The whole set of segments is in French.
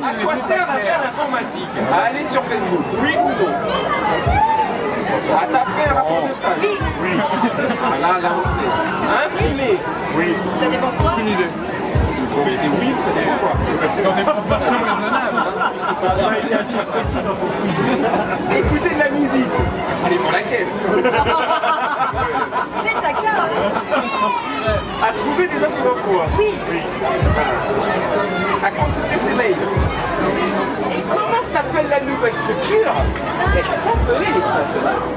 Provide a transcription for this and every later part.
À quoi sert l'affaire informatique? À aller sur Facebook, oui ou non? À taper un rapport de stage? Oui. Oui. Là on sait. Imprimer? Oui. Ça dépend quoi? Aucune idée. Mais c'est oui, ça dépend quoi? T'en es pas raisonnable. Ça a pas été assez précis dans ton quiz. Écouter de la musique? Ça dépend laquelle. Mais t'as qu'à. À trouver des offres d'emploi? Oui. Oui. À consulter ses mails? Comment s'appelle la nouvelle structure? Elle s'appelait l'espace jeunesse.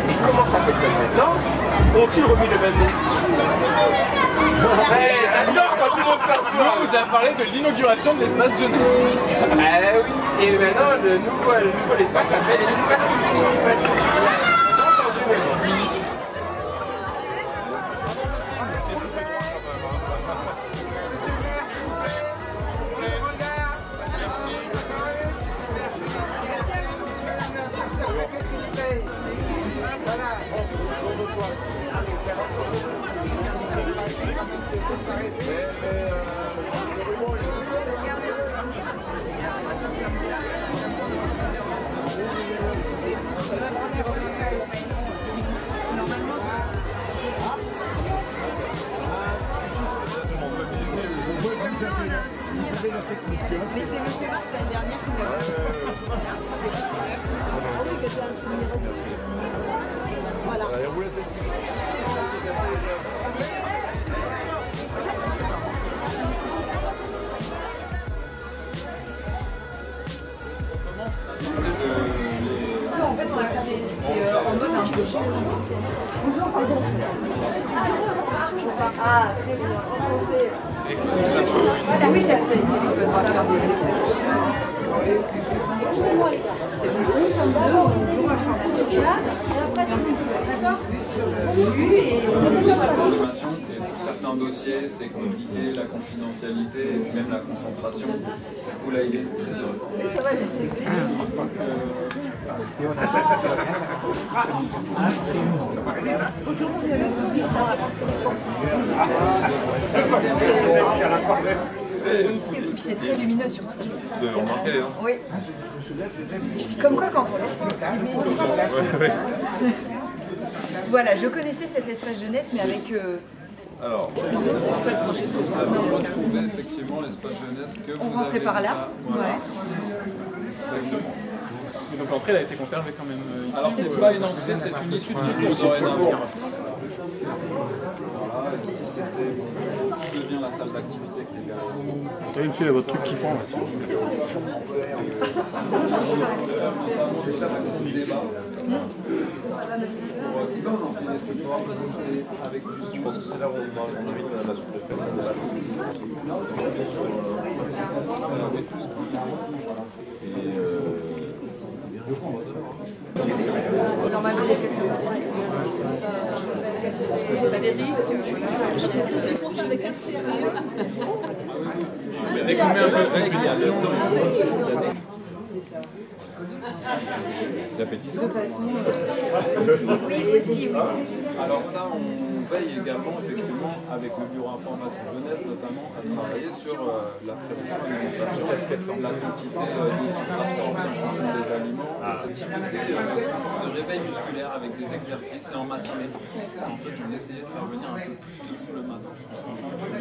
Et comment s'appelle-t-elle maintenant? Ont-ils remis le même nom? Hey, j'adore quand tout le monde sort. Nous, vous avez parlé de l'inauguration de l'espace jeunesse. Oui. Et maintenant, le nouveau espace s'appelle l'espace municipal. Mais c'est Monsieur Mars l'année dernière qui l'a Voilà. En fait, on a regardé, c'est en mode un peu cher. Bonjour, pardon. Ah, très bien. Voilà, oui, c'est le droit de faire des c'est bon. Nous sommes deux, on bureau information. Et pour certains dossiers, c'est compliqué, la confidentialité et même la concentration. Du coup, là, il est très heureux. Ça va, et ici aussi, puis c'est très lumineux surtout. De remarquer, hein. Oui. Comme quoi, quand on laisse s'exprimer. Voilà, je connaissais cet espace jeunesse, mais avec. Alors, en fait, vous avez retrouvé effectivement l'espace jeunesse que vous On rentrait par là. Voilà. Ouais. Exactement. Et donc l'entrée elle a été conservée quand même. Alors, c'est pas une entrée, c'est une issue de secours dorénavant. Voilà, ici c'était qui devient la salle d'activité qui est derrière. T'as une, il y a votre truc qui prend là. Je pense que c'est là où on invite la sous-préfète. Normalement, il y a quelques. Valérie, les concerts de casse sérieux. Dès qu'on met un peu de compétition. L'appétit. Oui, aussi, oui. Alors ça, on veille également effectivement avec le bureau information jeunesse notamment à travailler sur la prévention de l'alimentation, la quantité de sucre absorbé en fonction des aliments, cette activité sous forme de réveil musculaire avec des exercices, c'est en matinée. Parce qu'en fait, on essayait de faire venir un peu plus de monde le matin, parce qu'on se rend compte que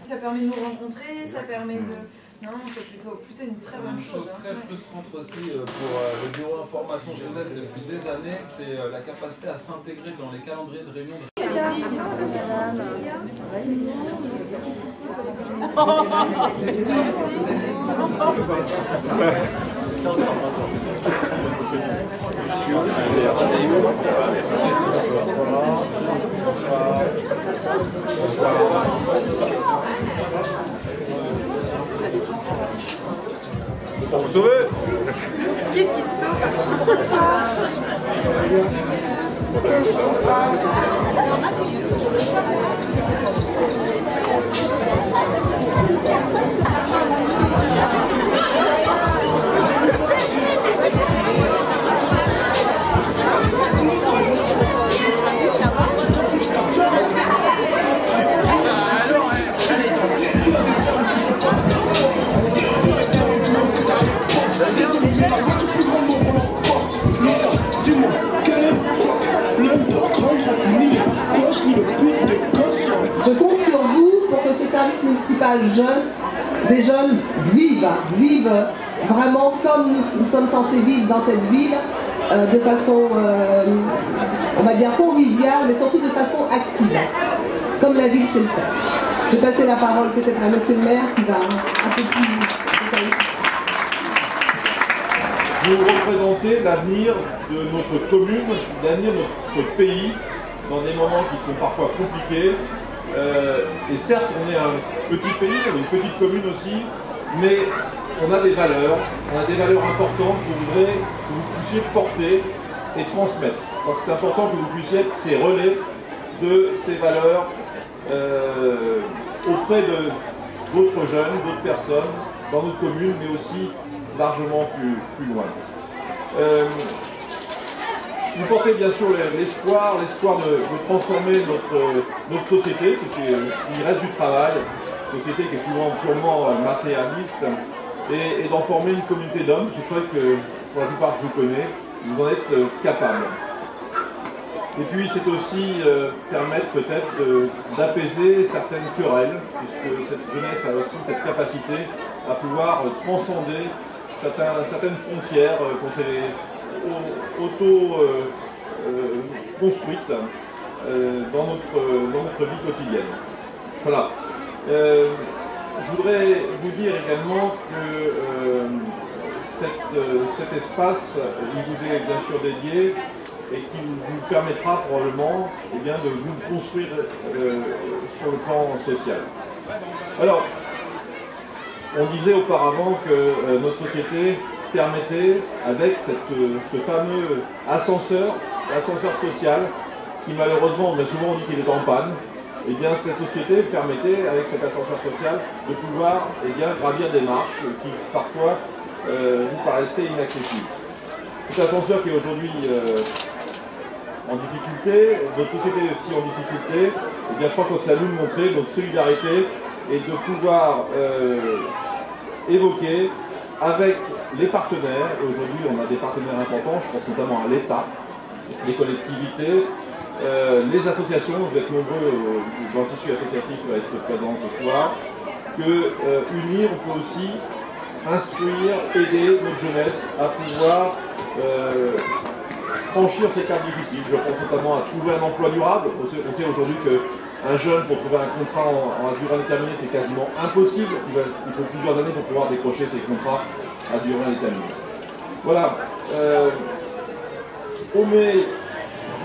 ça permet de nous rencontrer, ça permet de... Non, c'est plutôt une très bonne chose. Une chose très frustrante aussi pour le bureau information jeunesse depuis des années, c'est la capacité à s'intégrer dans les calendriers de réunion. Pour vous sauver. Qu'est-ce qui se sauve? service municipal jeune, des jeunes vivent vraiment comme nous sommes censés vivre dans cette ville, de façon, on va dire, conviviale, mais surtout de façon active, comme la ville sait le faire. Je vais passer la parole peut-être à monsieur le maire qui va un peu plus détailler. Vous représentez l'avenir de notre commune, l'avenir de notre pays, dans des moments qui sont parfois compliqués. Et certes, on est un petit pays, on est une petite commune aussi, mais on a des valeurs importantes que vous puissiez porter et transmettre. Donc c'est important que vous puissiez être ces relais de ces valeurs auprès de d'autres jeunes, d'autres personnes, dans notre commune, mais aussi largement plus loin. Vous portez bien sûr l'espoir de transformer notre société, qu'il reste du travail, une société qui est souvent purement matérialiste, et d'en former une communauté d'hommes. Je crois que, pour la plupart je vous connais, vous en êtes capable. Et puis c'est aussi permettre peut-être d'apaiser certaines querelles, puisque cette jeunesse a aussi cette capacité à pouvoir transcender certaines frontières qu'on s'est auto-construites dans notre vie quotidienne. Voilà. Je voudrais vous dire également que cet espace, il vous est bien sûr dédié et qui vous permettra probablement de vous construire sur le plan social. Alors, on disait auparavant que notre société permettait, avec ce fameux ascenseur social, qui malheureusement, on a souvent dit qu'il est en panne, et bien cette société permettait, avec cet ascenseur social, de pouvoir gravir des marches qui parfois vous paraissaient inaccessibles. Cet ascenseur qui est aujourd'hui en difficulté, notre société est aussi en difficulté, et bien je crois que c'est à nous de montrer notre solidarité et de pouvoir évoquer avec les partenaires, et aujourd'hui on a des partenaires importants, je pense notamment à l'État, les collectivités, les associations, vous êtes nombreux dans le tissu associatif à être présents ce soir, que unir, on peut aussi instruire, aider notre jeunesse à pouvoir franchir ces caps difficiles. Je pense notamment à trouver un emploi durable. On sait aujourd'hui qu'un jeune, pour trouver un contrat en durée indéterminée, c'est quasiment impossible. Il faut plusieurs années pour pouvoir décrocher ces contrats à durée indéterminée. Voilà.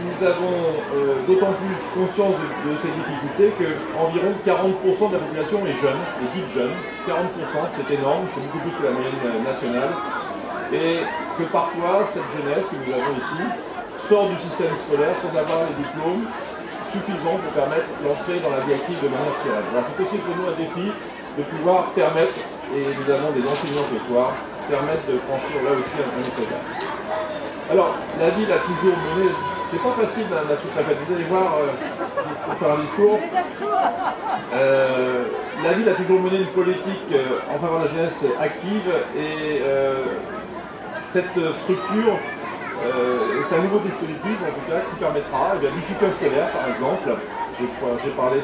Nous avons d'autant plus conscience de ces difficultés qu'environ 40% de la population est jeune, est dite jeune. 40%, c'est énorme, c'est beaucoup plus que la moyenne nationale. Et que parfois, cette jeunesse que nous avons ici sort du système scolaire sans avoir les diplômes suffisants pour permettre l'entrée dans la vie active de manière sereine. Alors c'est aussi pour nous un défi de pouvoir permettre, et nous avons des enseignants ce soir, permettre de franchir là aussi un autre état. Alors, la ville a toujours mené, c'est pas facile la sous-préfète, vous allez voir, pour faire un discours, la ville a toujours mené une politique en faveur de la jeunesse active et cette structure est un nouveau dispositif en tout cas qui permettra du soutien scolaire par exemple. J'ai parlé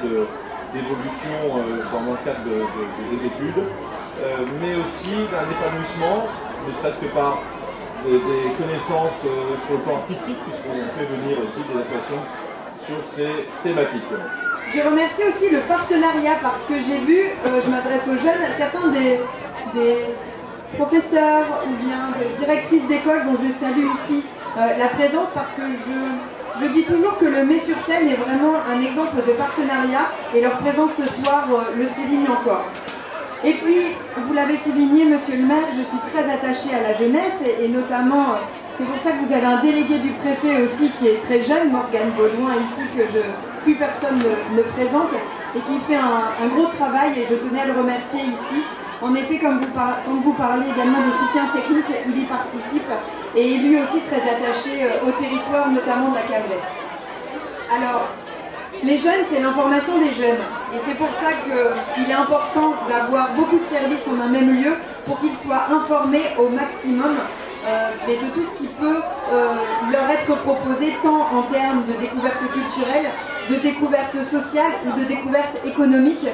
d'évolution dans le cadre des études, mais aussi d'un épanouissement, ne serait-ce que par des connaissances sur le plan artistique, puisqu'on fait venir aussi des associations sur ces thématiques. Je remercie aussi le partenariat parce que j'ai vu, je m'adresse aux jeunes, certains des professeurs ou bien des directrices d'école dont je salue ici la présence parce que je dis toujours que le Mai sur Seine est vraiment un exemple de partenariat et leur présence ce soir le souligne encore. Et puis, vous l'avez souligné, monsieur le maire, je suis très attachée à la jeunesse et notamment, c'est pour ça que vous avez un délégué du préfet aussi qui est très jeune, Morgane Baudouin, ici, que plus personne ne présente et qui fait un gros travail et je tenais à le remercier ici. En effet, comme vous parlez également de soutien technique, il y participe et est lui aussi très attaché au territoire, notamment de la Cabresse. Alors, les jeunes, c'est l'information des jeunes. Et c'est pour ça qu'il est important d'avoir beaucoup de services en un même lieu pour qu'ils soient informés au maximum et de tout ce qui peut leur être proposé, tant en termes de découverte culturelle, de découverte sociale ou de découverte économique.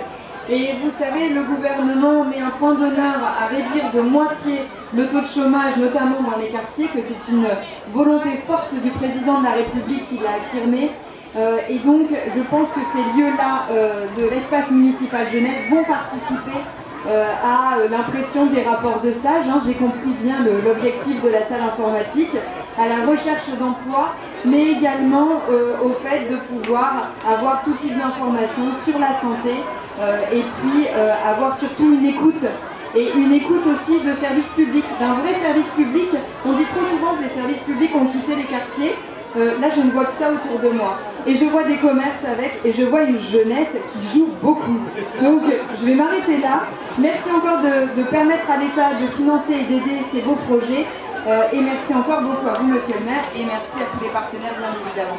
Et vous savez, le gouvernement met un point d'honneur à réduire de moitié le taux de chômage, notamment dans les quartiers, que c'est une volonté forte du président de la République qui l'a affirmé. Et donc, je pense que ces lieux-là de l'espace municipal jeunesse vont participer à l'impression des rapports de stage. J'ai compris bien l'objectif de la salle informatique, à la recherche d'emploi, mais également au fait de pouvoir avoir tout type d'informations sur la santé et puis avoir surtout une écoute. Et une écoute aussi de services publics, d'un vrai service public. On dit trop souvent que les services publics ont quitté les quartiers. Là, je ne vois que ça autour de moi. Et je vois des commerces avec, et je vois une jeunesse qui joue beaucoup. Donc, je vais m'arrêter là. Merci encore de permettre à l'État de financer et d'aider ces beaux projets. Et merci encore beaucoup à vous, Monsieur le maire, et merci à tous les partenaires, bien évidemment.